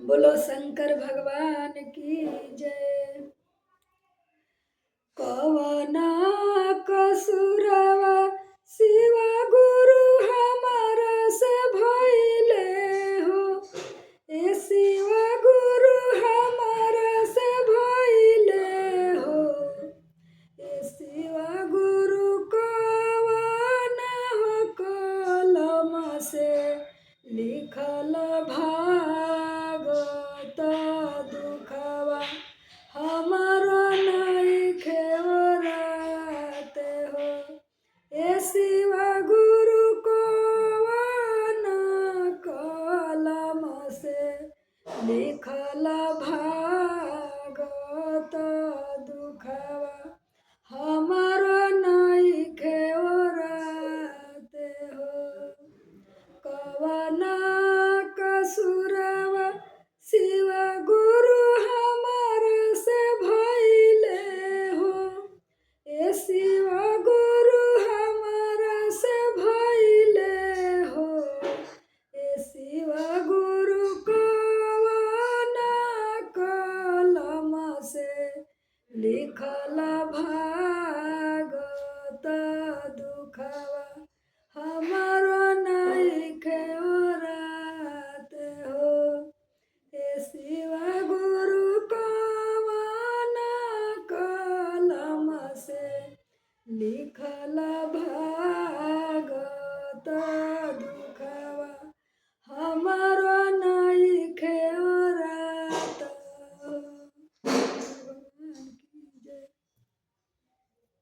बोलो शंकर भगवान की जय। कवना कसुरवा शिव गुरु हमारा से भइले हो, ए शिव गुरु हमारा से भइले हो, ए शिव गुरु कवना हो कलम से लिखल भागत दुखवा हमारो नइखे ओराते हो, ए शिव गुरु कवन कलम से लिखल भागत दुखवा हमारो